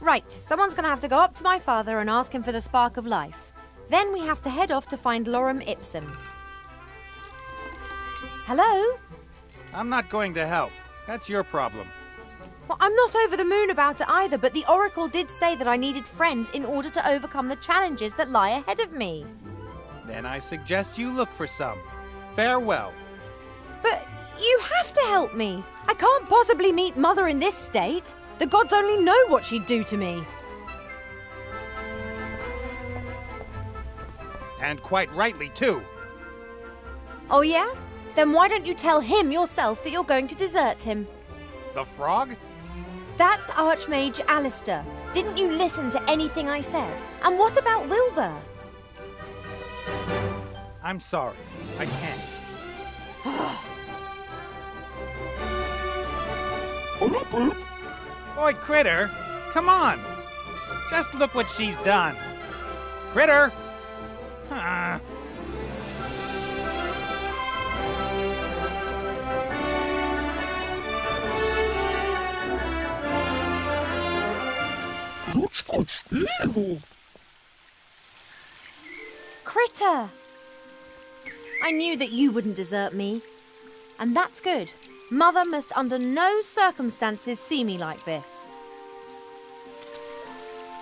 Right, someone's gonna have to go up to my father and ask him for the spark of life. Then we have to head off to find lorem ipsum. Hello? I'm not going to help. That's your problem. Well, I'm not over the moon about it either, but the oracle did say that I needed friends in order to overcome the challenges that lie ahead of me. Then I suggest you look for some. Farewell. But you have to help me. I can't possibly meet Mother in this state. The gods only know what she'd do to me. And quite rightly, too. Oh, yeah? Then why don't you tell him yourself that you're going to desert him? The frog? That's Archmage Alistair. Didn't you listen to anything I said? And what about Wilbur? I'm sorry. I can't. Boy, Critter, come on. Just look what she's done. Critter! Critter! I knew that you wouldn't desert me. And that's good. Mother must under no circumstances see me like this.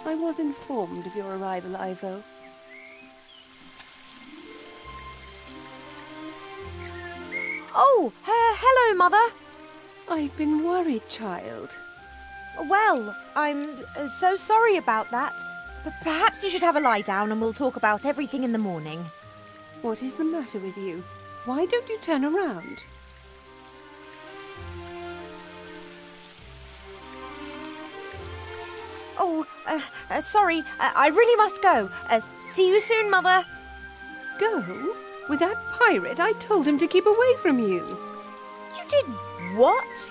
I was informed of your arrival, Ivo. Oh, hello, Mother. I've been worried, child. Well, I'm so sorry about that. But perhaps you should have a lie down and we'll talk about everything in the morning. What is the matter with you? Why don't you turn around? Oh, sorry. I really must go. See you soon, Mother. Go? With that pirate, I told him to keep away from you. You did what?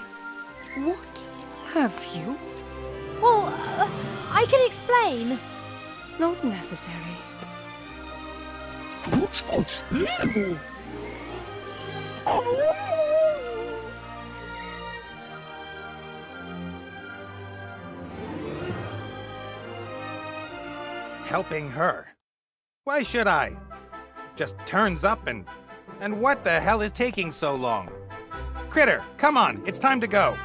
What have you? Well, I can explain. Not necessary. Helping her? Why should I? Just turns up and what the hell is taking so long? Critter, come on, it's time to go.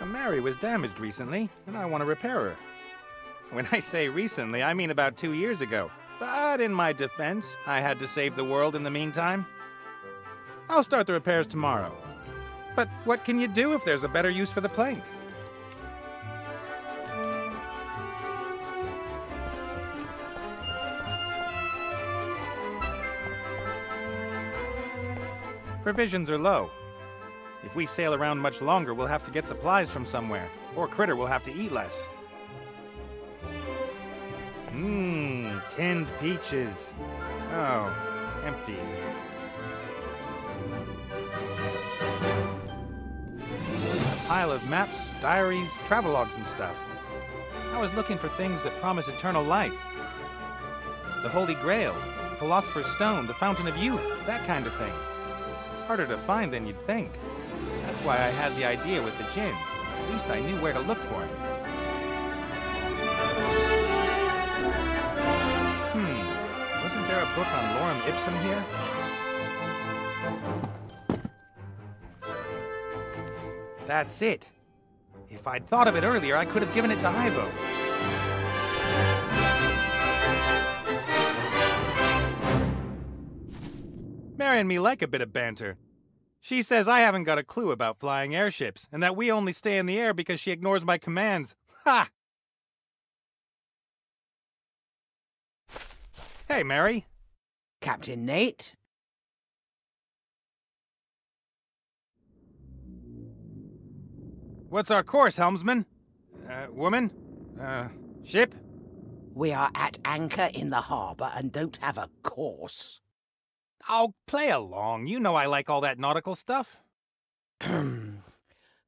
Mary was damaged recently, and I want to repair her. When I say recently, I mean about 2 years ago. But in my defense, I had to save the world in the meantime. I'll start the repairs tomorrow. But what can you do if there's a better use for the plank? Provisions are low. If we sail around much longer, we'll have to get supplies from somewhere, or Critter will have to eat less. Tinned peaches. Oh, empty. A pile of maps, diaries, travelogues and stuff. I was looking for things that promise eternal life. The Holy Grail, the Philosopher's Stone, the Fountain of Youth, that kind of thing. Harder to find than you'd think. That's why I had the idea with the djinn. At least I knew where to look for him. Wasn't there a book on lorem ipsum here? That's it. If I'd thought of it earlier, I could have given it to Ivo. Mary and me like a bit of banter. She says I haven't got a clue about flying airships, and that we only stay in the air because she ignores my commands. Ha! Hey, Mary. Captain Nate? What's our course, helmsman? Woman? Ship? We are at anchor in the harbour and don't have a course. Oh, play along. You know I like all that nautical stuff.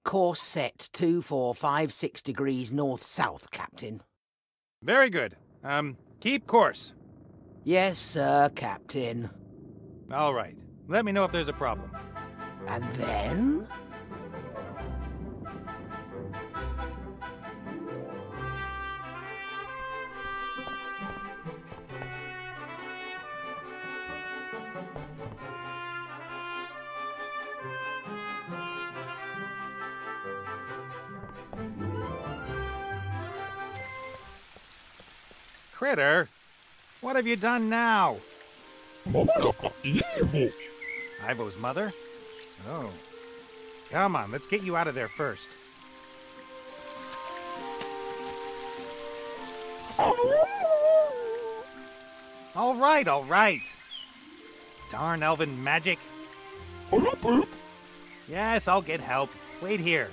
Course set 2456 degrees north-south, Captain. Very good. Keep course. Yes, sir, Captain. All right. Let me know if there's a problem. And then? Critter, what have you done now? Evil. Ivo's mother? Oh. Come on, let's get you out of there first. All right, all right. Darn elven magic. Yes, I'll get help. Wait here.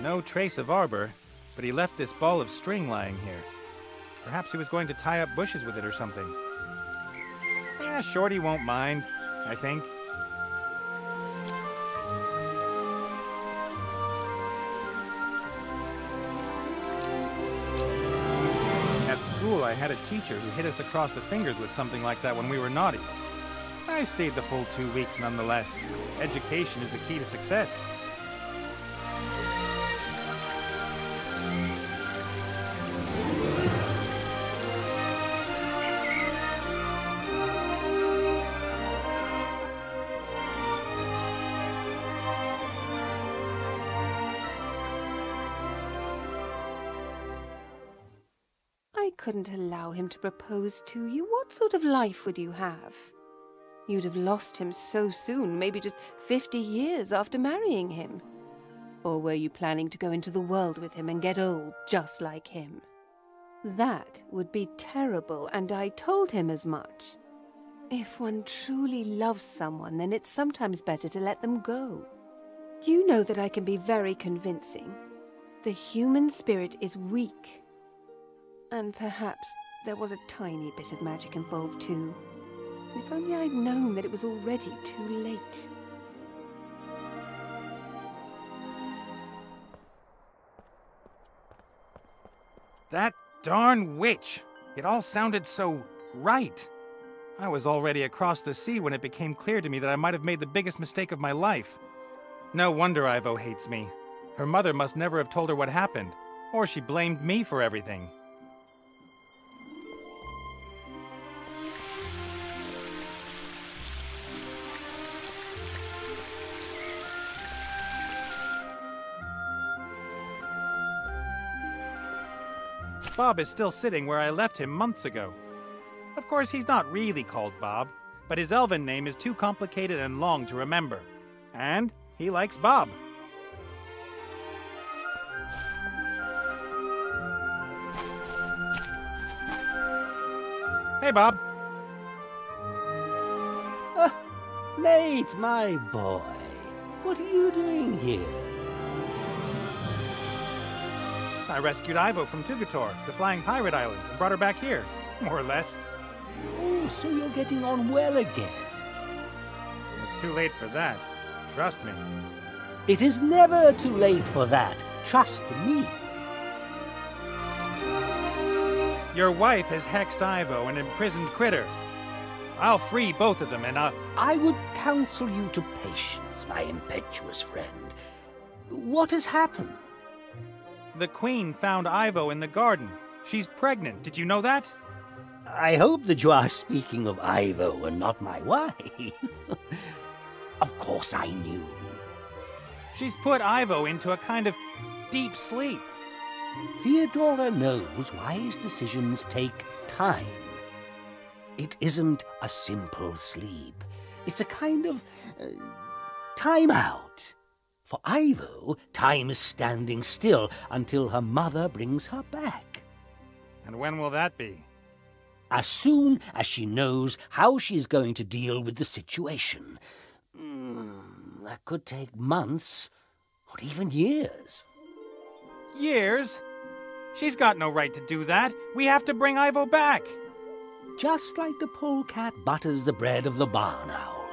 No trace of arbor, but he left this ball of string lying here. Perhaps he was going to tie up bushes with it or something. Shorty won't mind, I think. At school, I had a teacher who hit us across the fingers with something like that when we were naughty. I stayed the full 2 weeks nonetheless. Education is the key to success. I couldn't allow him to propose to you. What sort of life would you have? You'd have lost him so soon, maybe just 50 years after marrying him. Or were you planning to go into the world with him and get old just like him? That would be terrible, and I told him as much. If one truly loves someone, then it's sometimes better to let them go. You know that I can be very convincing. The human spirit is weak. And perhaps there was a tiny bit of magic involved too. If only I'd known that it was already too late. That darn witch! It all sounded so right. I was already across the sea when it became clear to me that I might have made the biggest mistake of my life. No wonder Ivo hates me. Her mother must never have told her what happened, or she blamed me for everything. Bob is still sitting where I left him months ago. Of course, he's not really called Bob, but his elven name is too complicated and long to remember. And he likes Bob. Hey, Bob. Mate, my boy, what are you doing here? I rescued Ivo from Tugator, the flying pirate island, and brought her back here, more or less. Oh, so you're getting on well again. It's too late for that. Trust me. It is never too late for that. Trust me. Your wife has hexed Ivo and imprisoned Critter. I'll free both of them and I would counsel you to patience, my impetuous friend. What has happened? The Queen found Ivo in the garden. She's pregnant. Did you know that? I hope that you are speaking of Ivo and not my wife. Of course I knew. She's put Ivo into a kind of deep sleep. Theodora knows wise decisions take time. It isn't a simple sleep. It's a kind of time out. For Ivo, time is standing still until her mother brings her back. And when will that be? As soon as she knows how she's going to deal with the situation. That could take months, or even years. Years? She's got no right to do that. We have to bring Ivo back. Just like the polecat butters the bread of the barn owl.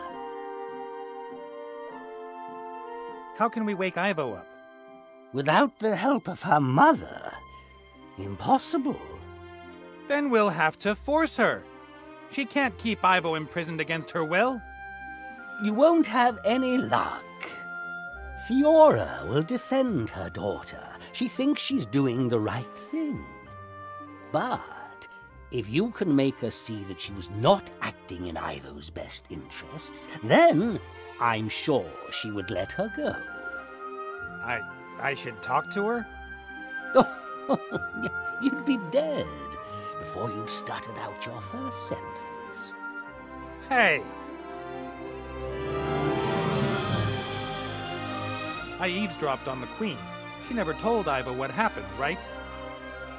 How can we wake Ivo up? Without the help of her mother, impossible. Then we'll have to force her. She can't keep Ivo imprisoned against her will. You won't have any luck. Fiora will defend her daughter. She thinks she's doing the right thing. But if you can make her see that she was not acting in Ivo's best interests, then I'm sure she would let her go. I should talk to her? Oh, you'd be dead before you'd stuttered out your first sentence. Hey! I eavesdropped on the Queen. She never told Ivo what happened, right?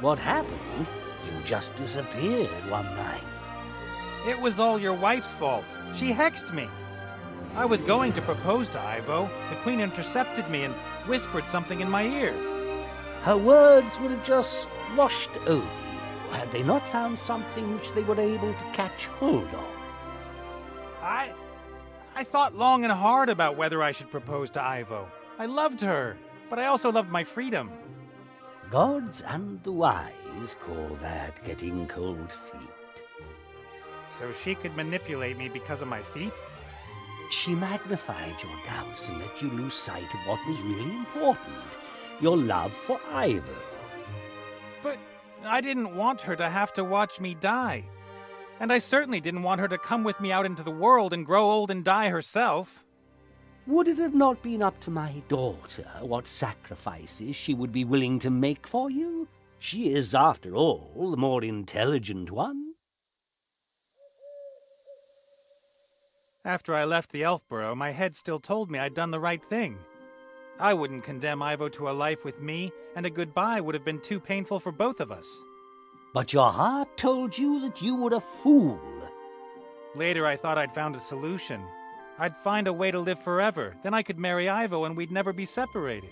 What happened? You just disappeared one night. It was all your wife's fault. She hexed me. I was going to propose to Ivo. The Queen intercepted me and whispered something in my ear. Her words would have just washed over you had they not found something which they were able to catch hold of. I thought long and hard about whether I should propose to Ivo. I loved her, but I also loved my freedom. Gods and the wise call that getting cold feet. So she could manipulate me because of my feet? She magnified your doubts and let you lose sight of what was really important, your love for Ivo. But I didn't want her to have to watch me die. And I certainly didn't want her to come with me out into the world and grow old and die herself. Would it have not been up to my daughter what sacrifices she would be willing to make for you? She is, after all, the more intelligent one. After I left the Elfborough, my head still told me I'd done the right thing. I wouldn't condemn Ivo to a life with me, and a goodbye would have been too painful for both of us. But your heart told you that you were a fool. Later, I thought I'd found a solution. I'd find a way to live forever. Then I could marry Ivo and we'd never be separated.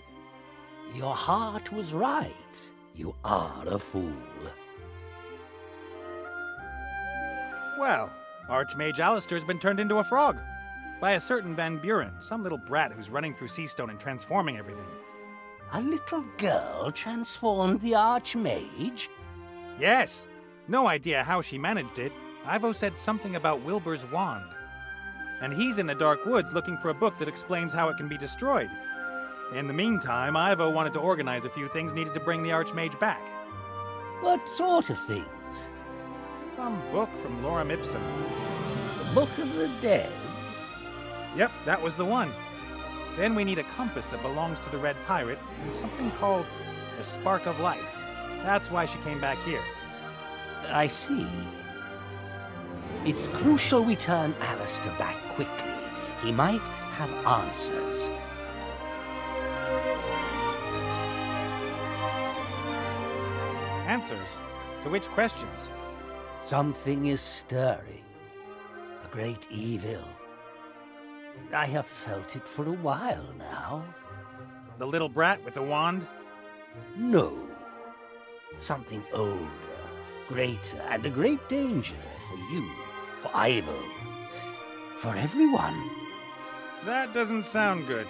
Your heart was right. You are a fool. Well, Archmage Alistair's been turned into a frog. By a certain Van Buren, some little brat who's running through Seastone and transforming everything. A little girl transformed the Archmage? Yes. No idea how she managed it. Ivo said something about Wilbur's wand. And he's in the Dark Woods looking for a book that explains how it can be destroyed. In the meantime, Ivo wanted to organize a few things needed to bring the Archmage back. What sort of things? Some book from Lorem Ipsum. The Book of the Dead? Yep, that was the one. Then we need a compass that belongs to the Red Pirate and something called the Spark of Life. That's why she came back here. I see. It's crucial we turn Alistair back quickly. He might have answers. Answers? To which questions? Something is stirring. A great evil. I have felt it for a while now. The little brat with the wand? No. Something older, greater, and a great danger for you, for Ivo, for everyone. That doesn't sound good.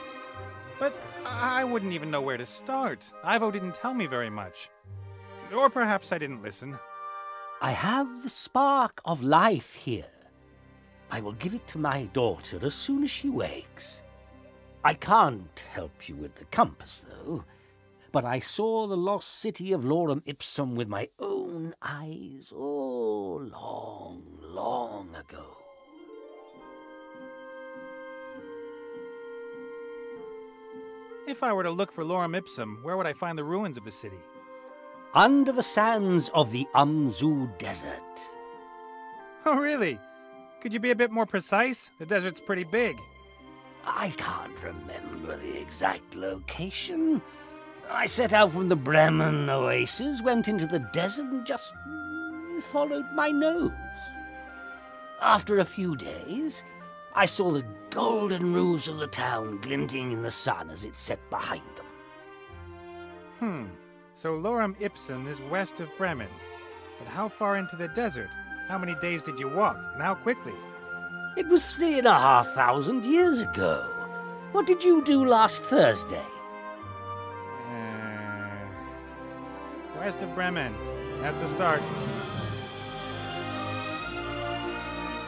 But I wouldn't even know where to start. Ivo didn't tell me very much. Or perhaps I didn't listen. I have the spark of life here. I will give it to my daughter as soon as she wakes. I can't help you with the compass, though. But I saw the lost city of Lorem Ipsum with my own eyes, long, long ago. If I were to look for Lorem Ipsum, where would I find the ruins of the city? Under the sands of the Umzu Desert. Oh, really? Could you be a bit more precise? The desert's pretty big. I can't remember the exact location. I set out from the Bremen oasis, went into the desert, and just followed my nose. After a few days, I saw the golden roofs of the town glinting in the sun as it set behind them. So Lorem Ipsum is west of Bremen. But how far into the desert? How many days did you walk, and how quickly? It was 3,500 years ago. What did you do last Thursday? West of Bremen. That's a start.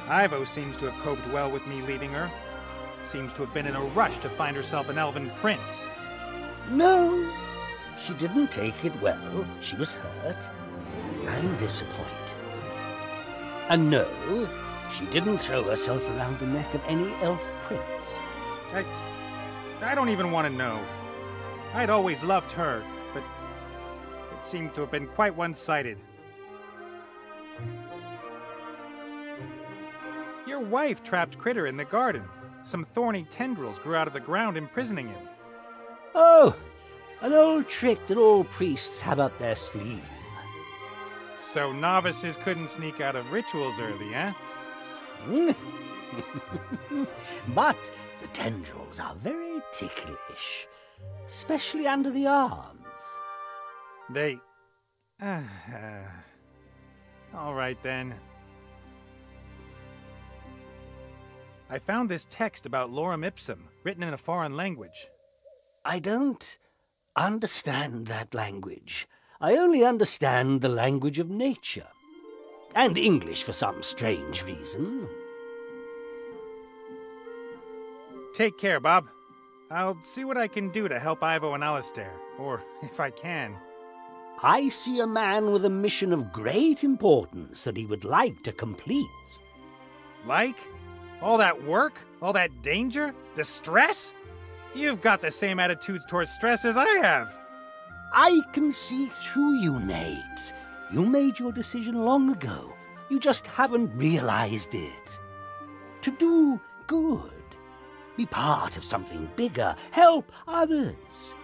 Ivo seems to have coped well with me leaving her. Seems to have been in a rush to find herself an elven prince. No, she didn't take it well. She was hurt and disappointed. And no, she didn't throw herself around the neck of any elf prince. I don't even want to know. I'd always loved her, but it seemed to have been quite one-sided. Your wife trapped Critter in the garden. Some thorny tendrils grew out of the ground, imprisoning him. Oh, an old trick that all priests have up their sleeve. So novices couldn't sneak out of rituals early, eh? But the tendrils are very ticklish, especially under the arms. They... all right, then. I found this text about Lorem Ipsum, written in a foreign language. I don't understand that language. I only understand the language of nature. And English for some strange reason. Take care, Bob. I'll see what I can do to help Ivo and Alistair, or if I can. I see a man with a mission of great importance that he would like to complete. Like? All that work? All that danger? The stress? You've got the same attitudes towards stress as I have. I can see through you, Nate. You made your decision long ago. You just haven't realized it. To do good. Be part of something bigger. Help others.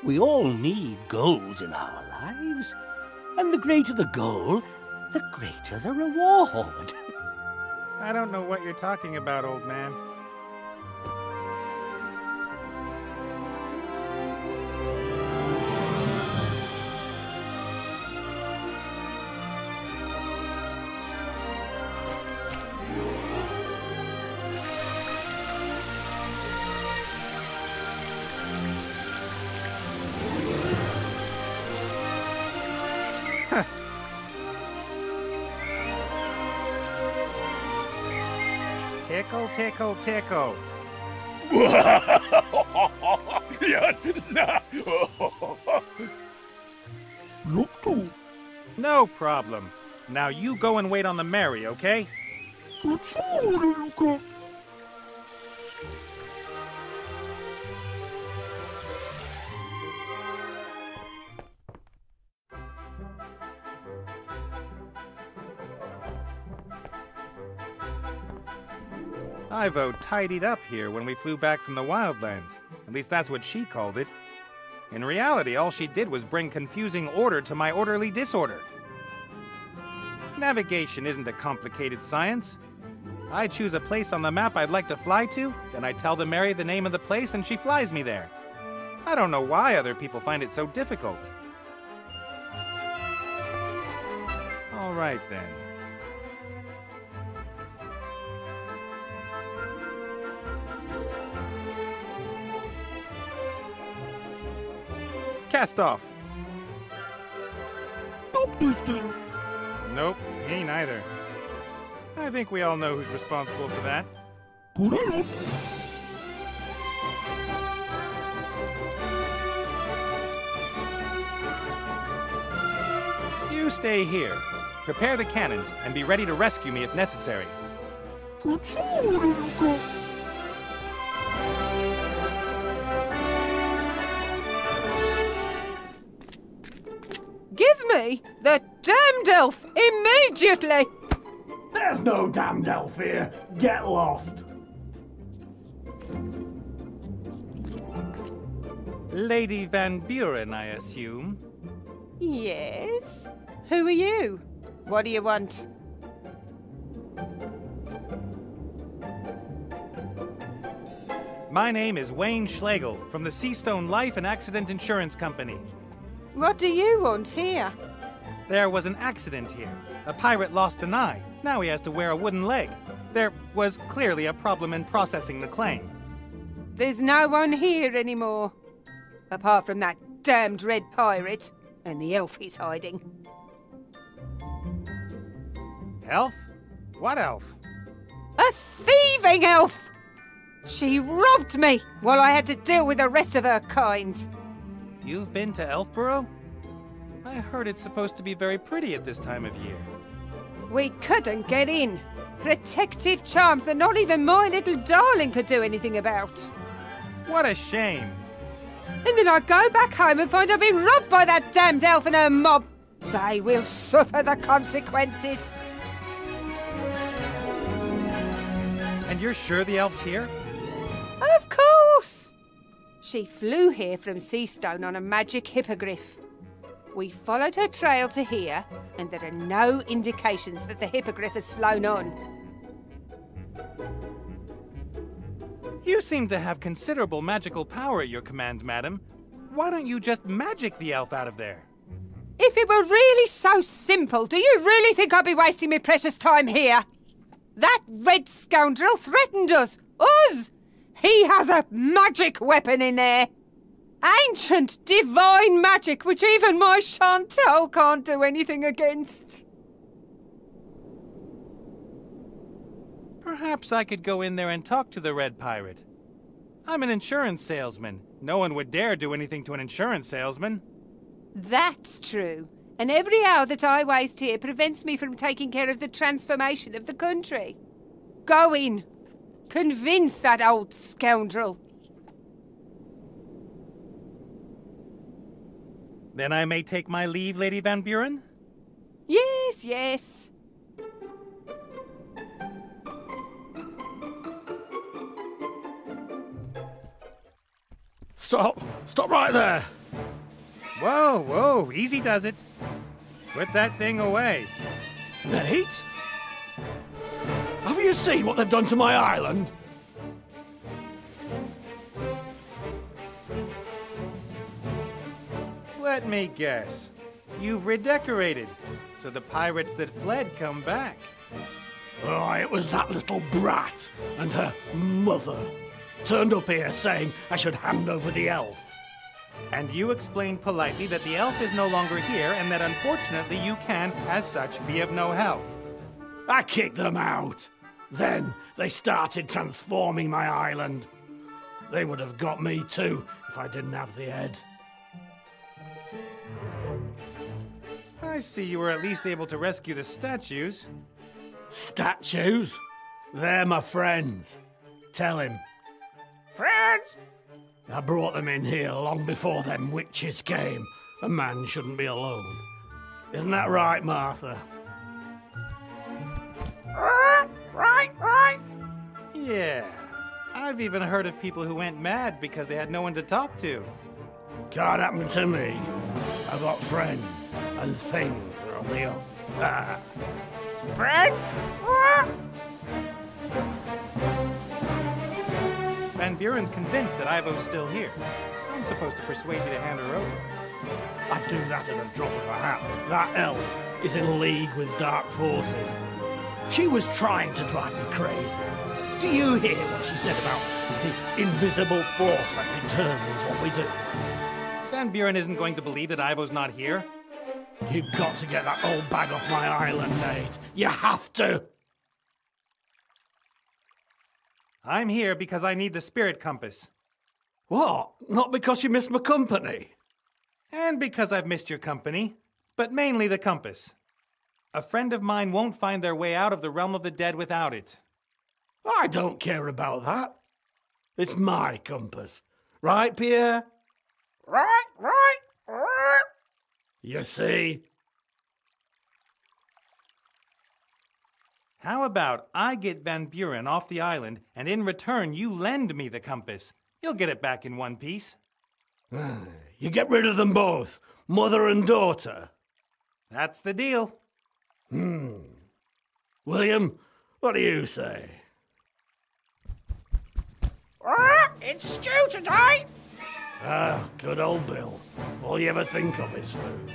We all need goals in our lives. And the greater the goal, the greater the reward. I don't know what you're talking about, old man. Tickle, tickle, tickle. No problem. Now you go and wait on the Mary, okay? Ivo tidied up here when we flew back from the Wildlands. At least that's what she called it. In reality, all she did was bring confusing order to my orderly disorder. Navigation isn't a complicated science. I choose a place on the map I'd like to fly to, then I tell the Mary the name of the place and she flies me there. I don't know why other people find it so difficult. All right, then. Cast off. Stop this thing. Nope, me neither. I think we all know who's responsible for that. Put it up. You stay here. Prepare the cannons and be ready to rescue me if necessary. Give me the damned elf immediately! There's no damned elf here. Get lost. Lady Van Buren, I assume. Yes? Who are you? What do you want? My name is Wayne Schlegel from the Seastone Life and Accident Insurance Company. What do you want here? There was an accident here. A pirate lost an eye. Now he has to wear a wooden leg. There was clearly a problem in processing the claim. There's no one here anymore. Apart from that damned red pirate and the elf he's hiding. Elf? What elf? A thieving elf! She robbed me while I had to deal with the rest of her kind. You've been to Elfborough? I heard it's supposed to be very pretty at this time of year. We couldn't get in. Protective charms that not even my little darling could do anything about. What a shame. And then I go back home and find I've been robbed by that damned elf and her mob. They will suffer the consequences. And you're sure the elf's here? Of course! She flew here from Seastone on a magic hippogriff. We followed her trail to here, and there are no indications that the hippogriff has flown on. You seem to have considerable magical power at your command, madam. Why don't you just magic the elf out of there? If it were really so simple, do you really think I'd be wasting my precious time here? That red scoundrel threatened us! Us! He has a magic weapon in there! Ancient, divine magic which even my Chantal can't do anything against. Perhaps I could go in there and talk to the red pirate. I'm an insurance salesman. No one would dare do anything to an insurance salesman. That's true. And every hour that I waste here prevents me from taking care of the transformation of the country. Go in. Convince that old scoundrel. Then I may take my leave, Lady Van Buren? Yes, yes. Stop! Stop right there! Whoa, whoa, easy does it. Put that thing away. Nate? Have you seen what they've done to my island? Let me guess. You've redecorated, so the pirates that fled come back. Oh, it was that little brat and her mother. Turned up here saying I should hand over the elf. And you explained politely that the elf is no longer here and that unfortunately you can, as such, be of no help. I kicked them out. Then they started transforming my island. They would have got me too if I didn't have the head. I see you were at least able to rescue the statues. Statues? They're my friends. Tell him. Friends? I brought them in here long before them witches came. A man shouldn't be alone. Isn't that right, Martha? Right. Yeah. I've even heard of people who went mad because they had no one to talk to. Can't happen to me. I've got friends, and things are on the up. Friends? Van Buren's convinced that Ivo's still here. I'm supposed to persuade you to hand her over. I'd do that at a drop of a hat. That elf is in league with dark forces. She was trying to drive me crazy. Do you hear what she said about the invisible force that determines what we do? Van Buren isn't going to believe that Ivo's not here. You've got to get that old bag off my island, Nate. You have to. I'm here because I need the spirit compass. What? Not because you missed my company? And because I've missed your company, but mainly the compass. A friend of mine won't find their way out of the realm of the dead without it. I don't care about that. It's my compass. Right, Pierre? Right. You see? How about I get Van Buren off the island, and in return you lend me the compass? You'll get it back in one piece. You get rid of them both, mother and daughter. That's the deal. William, what do you say? It's stew today. Ah, good old Bill. All you ever think of is food.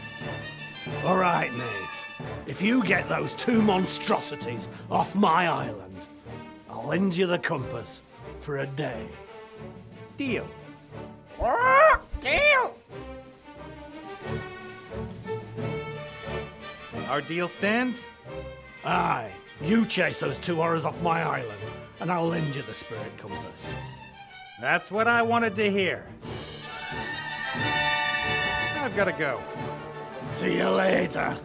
All right, mate. If you get those two monstrosities off my island, I'll lend you the compass for a day. Deal. Deal! Our deal stands? Aye, you chase those two horrors off my island, and I'll lend you the spirit compass. That's what I wanted to hear. I've got to go. See you later.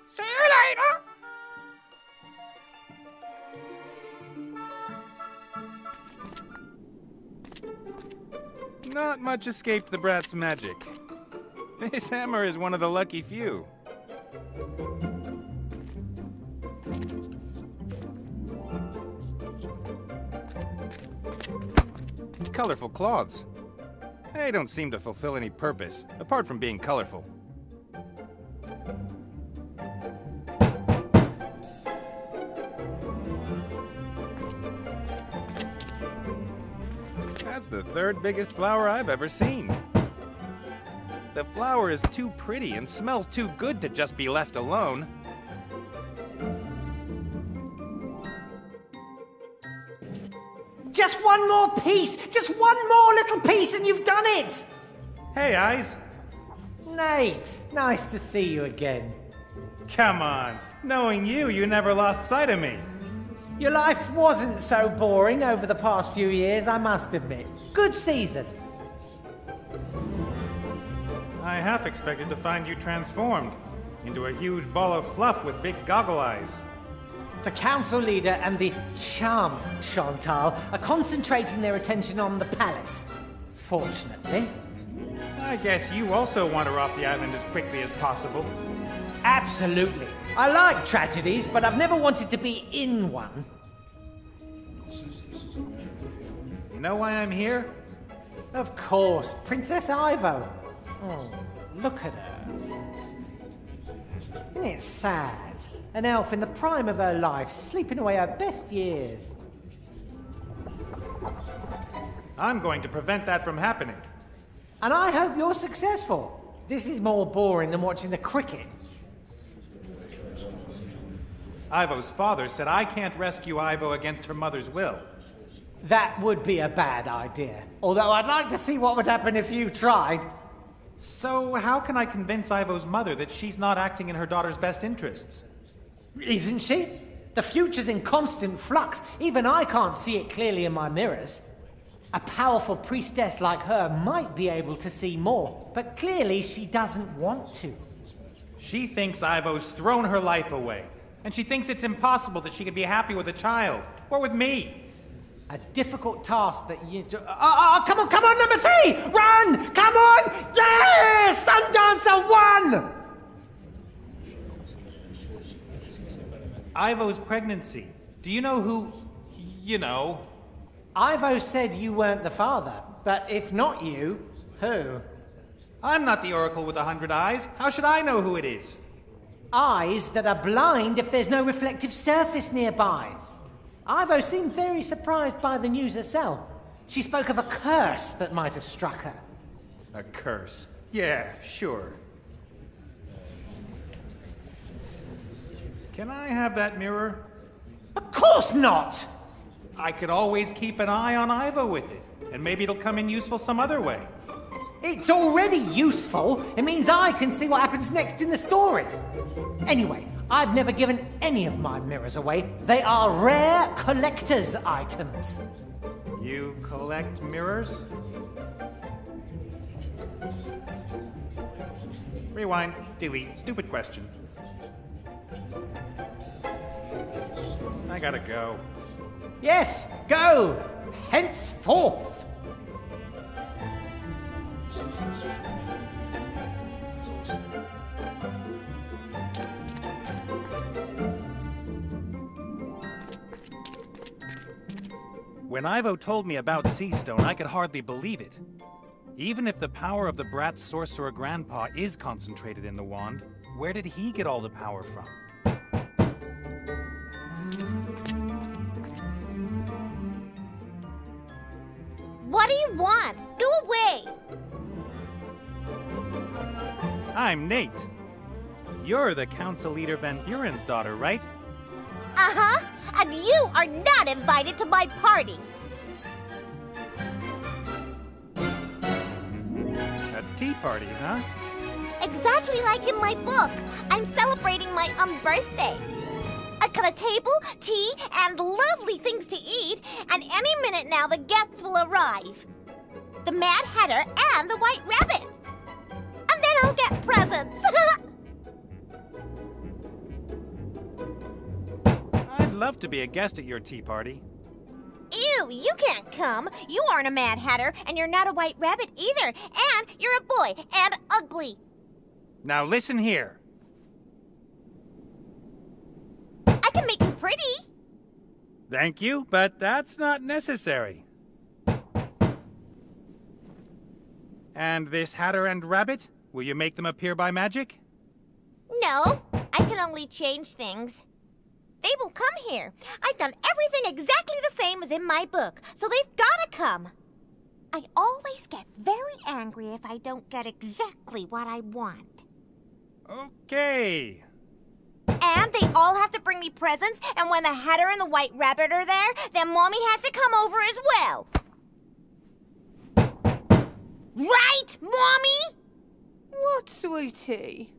See you later! Not much escaped the brat's magic. This hammer is one of the lucky few. Colorful cloths. They don't seem to fulfill any purpose, apart from being colorful. That's the third biggest flower I've ever seen. The flower is too pretty and smells too good to just be left alone. Just one more piece! Just one more little piece and you've done it! Hey, Eyes. Nate, nice to see you again. Come on. Knowing you, you never lost sight of me. Your life wasn't so boring over the past few years, I must admit. Good season. I half expected to find you transformed into a huge ball of fluff with big goggle eyes. The council leader and the charming Chantal are concentrating their attention on the palace. Fortunately. I guess you also wander off the island as quickly as possible. Absolutely. I like tragedies, but I've never wanted to be in one. You know why I'm here? Of course, Princess Ivo. Oh, look at her. Isn't it sad? An elf in the prime of her life, sleeping away her best years. I'm going to prevent that from happening. And I hope you're successful. This is more boring than watching the cricket. Ivo's father said I can't rescue Ivo against her mother's will. That would be a bad idea. Although I'd like to see what would happen if you tried. So how can I convince Ivo's mother that she's not acting in her daughter's best interests? Isn't she? The future's in constant flux. Even I can't see it clearly in my mirrors. A powerful priestess like her might be able to see more, but clearly she doesn't want to. She thinks Ivo's thrown her life away, and she thinks it's impossible that she could be happy with a child, or with me. A difficult task that you do. Come on, number 3! Run! Come on! Yes! Sundancer 1! Ivo's pregnancy. Do you know who... you know? Ivo said you weren't the father, but if not you, who? I'm not the Oracle with 100 eyes. How should I know who it is? Eyes that are blind if there's no reflective surface nearby. Ivo seemed very surprised by the news herself. She spoke of a curse that might have struck her. A curse. Yeah, sure. Can I have that mirror? Of course not! I could always keep an eye on Ivo with it, and maybe it'll come in useful some other way. It's already useful. It means I can see what happens next in the story. Anyway, I've never given any of my mirrors away. They are rare collector's items. You collect mirrors? Rewind, delete, stupid question. I gotta go. Yes, go! Henceforth! When Ivo told me about Seastone, I could hardly believe it. Even if the power of the brat's sorcerer grandpa is concentrated in the wand, where did he get all the power from? What do you want? Go away! I'm Nate. You're the Council Leader Van Buren's daughter, right? Uh-huh. And you are not invited to my party. A tea party, huh? Exactly like in my book. I'm celebrating my birthday. I've got a table, tea, and lovely things to eat, and any minute now the guests will arrive. The Mad Hatter and the White Rabbit. And then I'll get presents. I'd love to be a guest at your tea party. Ew, you can't come. You aren't a Mad Hatter, and you're not a White Rabbit either. And you're a boy, and ugly. Now listen here. I can make you pretty. Thank you, but that's not necessary. And this Hatter and Rabbit? Will you make them appear by magic? No, I can only change things. They will come here. I've done everything exactly the same as in my book, so they've got to come. I always get very angry if I don't get exactly what I want. Okay. And they all have to bring me presents, and when the Hatter and the White Rabbit are there, then Mommy has to come over as well. Right, Mommy? What, sweetie?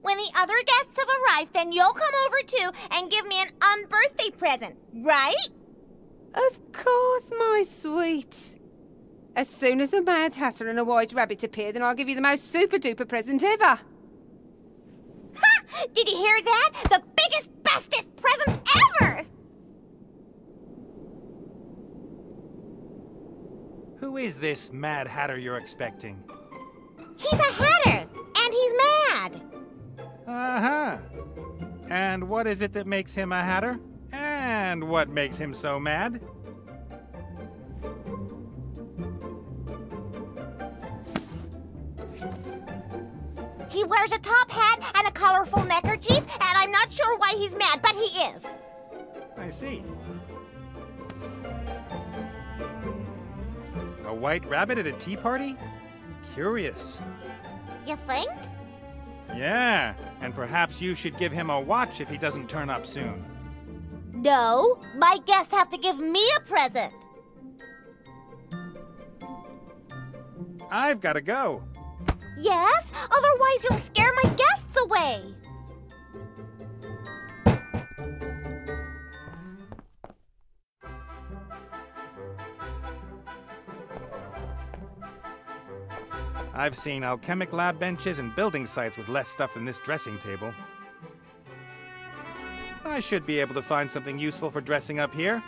When the other guests have arrived, then you'll come over too and give me an unbirthday present, right? Of course, my sweet. As soon as a Mad Hatter and a White Rabbit appear, then I'll give you the most super-duper present ever. Ha! Did you hear that? The biggest, bestest present ever! Who is this Mad Hatter you're expecting? He's a Hatter, and he's mad. Uh-huh. And what is it that makes him a Hatter? And what makes him so mad? He wears a top hat and a colorful neckerchief, and I'm not sure why he's mad, but he is. I see. A white rabbit at a tea party? Curious. You think? Yeah, and perhaps you should give him a watch if he doesn't turn up soon. No, my guests have to give me a present. I've got to go. Yes? Otherwise you'll scare my guests away. I've seen alchemic lab benches and building sites with less stuff than this dressing table. I should be able to find something useful for dressing up here.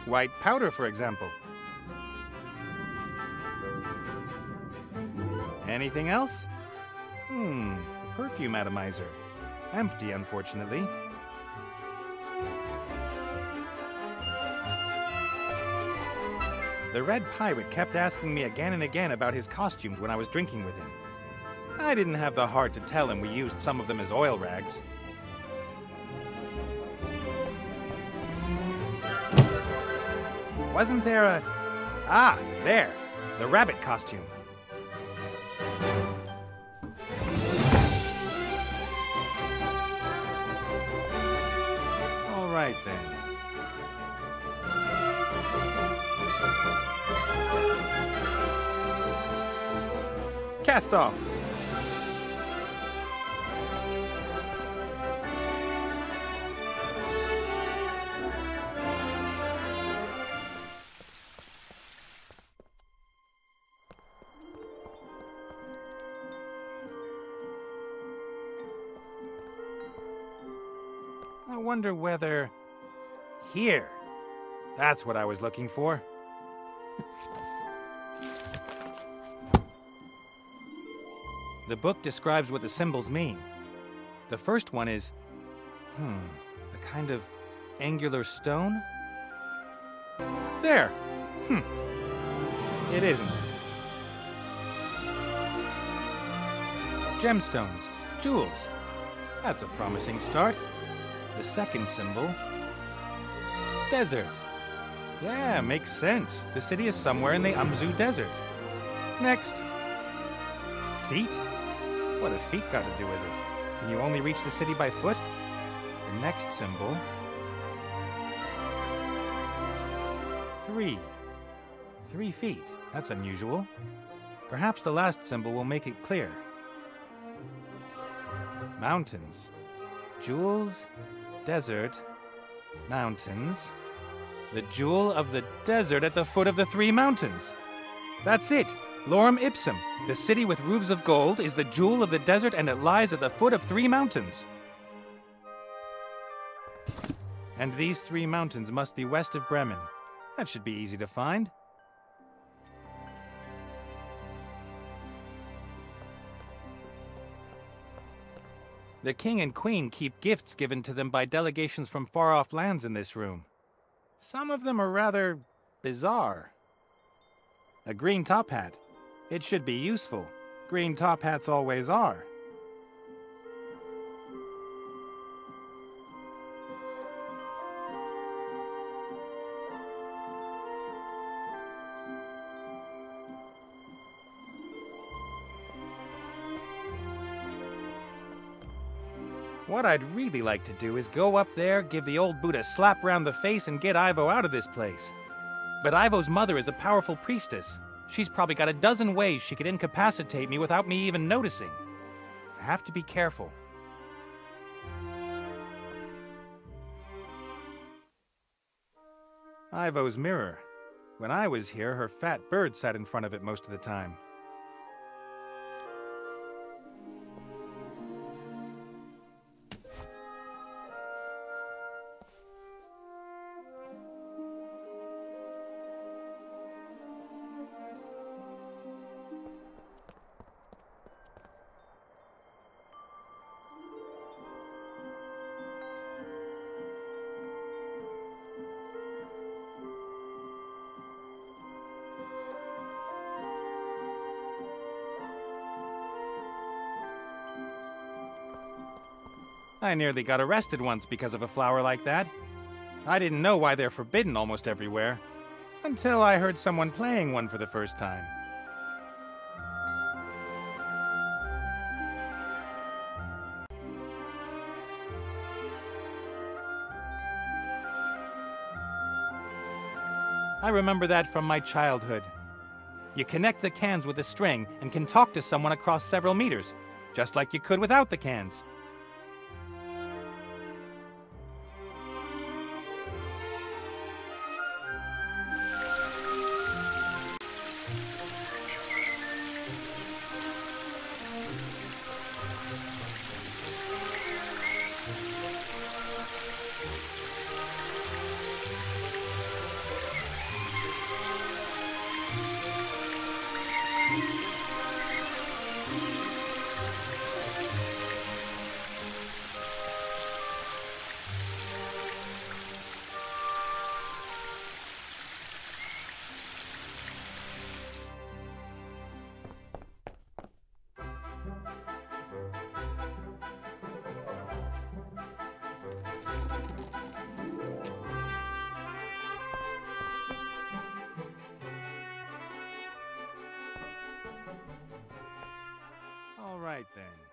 White powder, for example. Anything else? A perfume atomizer. Empty, unfortunately. The Red Pirate kept asking me again and again about his costumes when I was drinking with him. I didn't have the heart to tell him we used some of them as oil rags. Wasn't there a... Ah, there! The rabbit costume. All right, then. Cast off. I wonder whether... Here. That's what I was looking for. The book describes what the symbols mean. The first one is... a kind of angular stone? There! It isn't. Gemstones, jewels. That's a promising start. The second symbol... Desert. Yeah, makes sense. The city is somewhere in the Amzu Desert. Next. Feet? What have feet got to do with it? Can you only reach the city by foot? The next symbol... 3. 3 feet. That's unusual. Perhaps the last symbol will make it clear. Mountains. Jewels, desert, mountains. The jewel of the desert at the foot of the 3 mountains. That's it. Lorem ipsum. The city with roofs of gold is the jewel of the desert, and it lies at the foot of 3 mountains. And these 3 mountains must be west of Bremen. That should be easy to find. The king and queen keep gifts given to them by delegations from far-off lands in this room. Some of them are rather bizarre. A green top hat. It should be useful. Green top hats always are. What I'd really like to do is go up there, give the old boot a slap round the face, and get Ivo out of this place. But Ivo's mother is a powerful priestess. She's probably got a dozen ways she could incapacitate me without me even noticing. I have to be careful. Ivo's mirror. When I was here, her fat bird sat in front of it most of the time. I nearly got arrested once because of a flower like that. I didn't know why they're forbidden almost everywhere, until I heard someone playing one for the first time. I remember that from my childhood. You connect the cans with a string and can talk to someone across several meters, just like you could without the cans. All right, then.